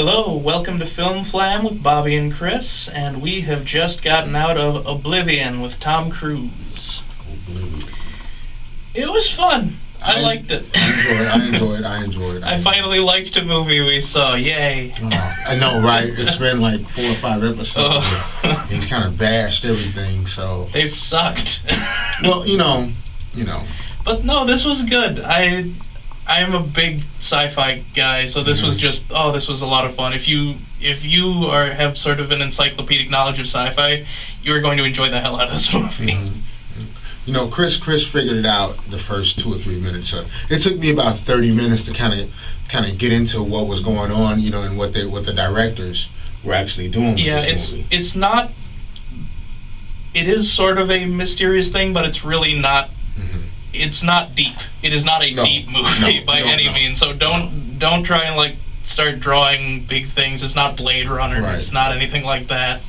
Hello, welcome to Filmflam with Bobby and Chris, and we have just gotten out of Oblivion with Tom Cruise. Oblivion. It was fun. I liked it. I enjoyed it. I finally liked a movie we saw. Yay. I know, right? It's been like 4 or 5 episodes. He's kind of bashed everything, so... They've sucked. Well, you know. But no, this was good. I'm a big sci-fi guy, so this was just, this was a lot of fun. If you have sort of an encyclopedic knowledge of sci-fi, you're going to enjoy the hell out of this movie. You know, Chris figured it out the first 2 or 3 minutes. So it took me about 30 minutes to kind of get into what was going on, you know, and what the directors were actually doing with this movie. It's not. It is sort of a mysterious thing, but it's really not. It's not deep. It is not a deep movie by any means. So don't try and like start drawing big things. It's not Blade Runner. Right. It's not anything like that.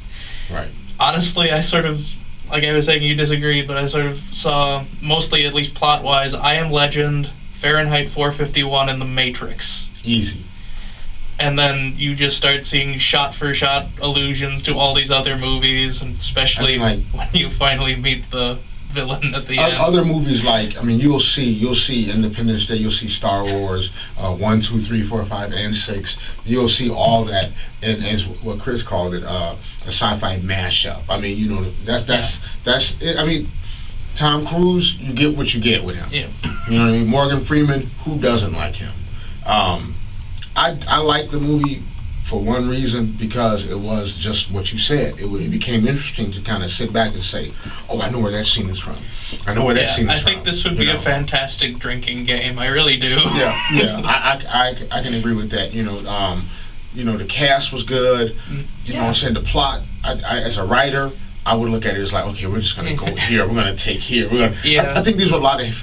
Right. Honestly, I sort of, like I was saying, you disagreed, but I sort of saw, mostly at least plot-wise, I Am Legend, Fahrenheit 451, and The Matrix. Easy. And then you just start seeing shot-for-shot allusions to all these other movies, and especially when you finally meet the villain at the end. Other movies you'll see Independence Day, you'll see Star Wars, 1, 2, 3, 4, 5, and 6. You'll see all that, and as what Chris called it, a sci-fi mashup. I mean, you know, that's it. I mean, Tom Cruise, you get what you get with him. Yeah. You know what I mean? Morgan Freeman, who doesn't like him? I like the movie for one reason, because it was just what you said. It became interesting to kind of sit back and say, oh, I know where that scene is from. I know where that scene is from. I think this would be a fantastic drinking game. I really do. Yeah. I can agree with that. You know, the cast was good. You know what I'm saying? The plot, I as a writer, I would look at it as like, okay, we're just going to go here. We're going to take here. I think these were a lot of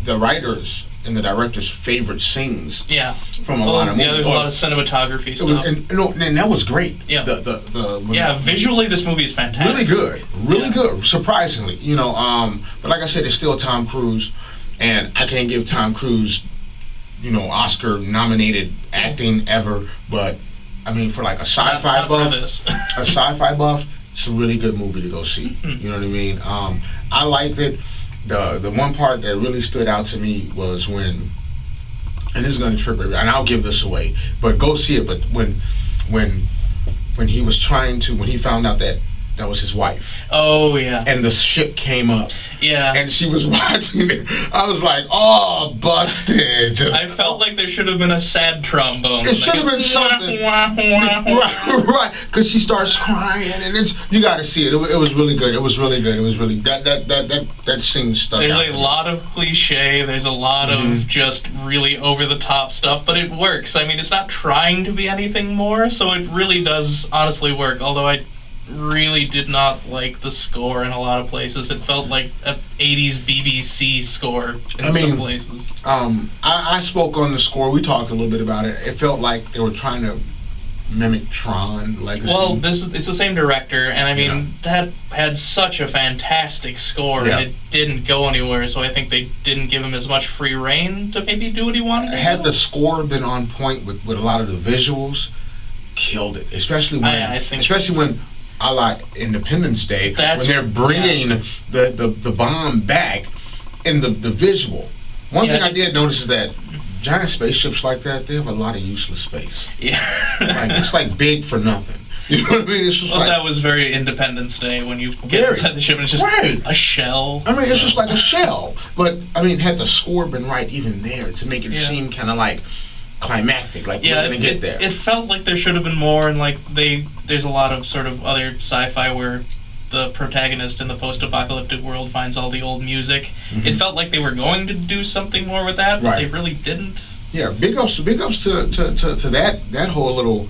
the writers and the director's favorite scenes. Yeah. From a lot of movies. Yeah, there's a lot of cinematography stuff. And that was great. Yeah. Visually, this movie is fantastic. Really good. Really good. Surprisingly, you know. But like I said, it's still Tom Cruise, and I can't give Tom Cruise, you know, Oscar-nominated acting ever. But I mean, for like a sci-fi buff, it's a really good movie to go see. You know what I mean? I liked it. The one part that really stood out to me was when, and this is going to trip everybody, and I'll give this away, but go see it. But when he was trying to, when he found out that was his wife. Oh yeah. And the ship came up. Yeah. And she was watching it. I was like, oh, busted. I felt like there should have been a sad trombone. It should have been something. Right. Because she starts crying, and you got to see it. It was really good. It was really that scene stuck out. There's a lot of cliche. There's a lot of just really over the top stuff, but it works. I mean, it's not trying to be anything more, so it really does honestly work. Although I really did not like the score in a lot of places. It felt like an 80s BBC score in some places. I spoke on the score. We talked a little bit about it. It felt like they were trying to mimic Tron Legacy. Well, it's the same director, and I mean, that had such a fantastic score, and it didn't go anywhere, so I think they didn't give him as much free reign to maybe do what he wanted to do. Had the score been on point with a lot of the visuals, killed it. Especially when I like Independence Day, when they're bringing the bomb back, and the visual. One thing I did notice is that giant spaceships like that, they have a lot of useless space. Yeah. It's like big for nothing. You know what I mean? It's just that was very Independence Day when you get inside the ship and it's just a shell. I mean, it's just like a shell. But, I mean, had the score been right even there to make it seem kind of like climactic, like we're gonna get there. It felt like there should have been more, and like there's a lot of sort of other sci-fi where the protagonist in the post-apocalyptic world finds all the old music. It felt like they were going to do something more with that, but they really didn't. Yeah, big ups to that whole little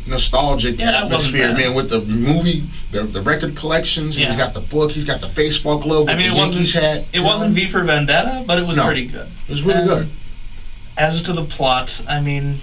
nostalgic atmosphere, man. With the movie, the record collections, he's got the book, he's got the Facebook logo. I mean, it wasn't V for Vendetta, but it was pretty good. It was really good. As to the plot, I mean,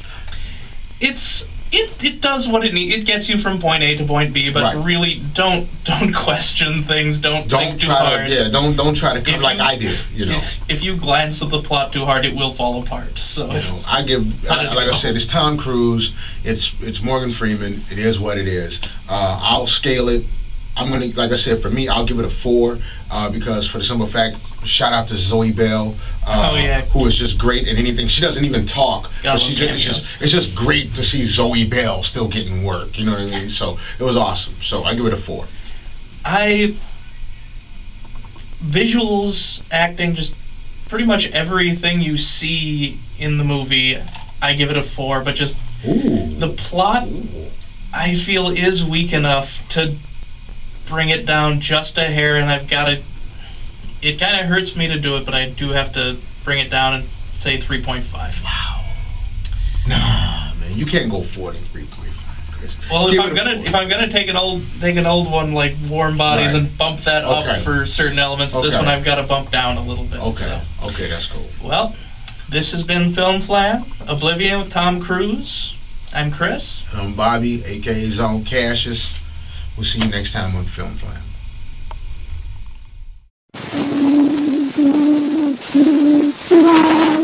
it's It does what it needs. It gets you from point A to point B, but Right. really don't question things. Don't think too try hard. to don't try to come If like you- I did. You know. If you glance at the plot too hard, it will fall apart. So You know, it's, like I said, it's Tom Cruise. It's Morgan Freeman. It is what it is. I'll scale it. I'm gonna, like I said, for me, I'll give it a 4 because for the simple fact, shout out to Zoe Bell, who is just great at anything. She doesn't even talk, but it's just great to see Zoe Bell still getting work. You know what I mean? So it was awesome. So I give it a 4. Visuals, acting, just pretty much everything you see in the movie, I give it a 4. But just the plot, I feel, is weak enough to bring it down just a hair, and I've got to. It kind of hurts me to do it, but I do have to bring it down and say 3.5. Wow. Nah, man, you can't go 4 to 3.5. Chris. Well, if I'm gonna take an old one like Warm Bodies and bump that up for certain elements, this one I've got to bump down a little bit. Okay. Okay, that's cool. Well, this has been Filmflam, Oblivion with Tom Cruise. I'm Chris. And I'm Bobby, aka Zone Cashus. We'll see you next time on Filmflam. Wow.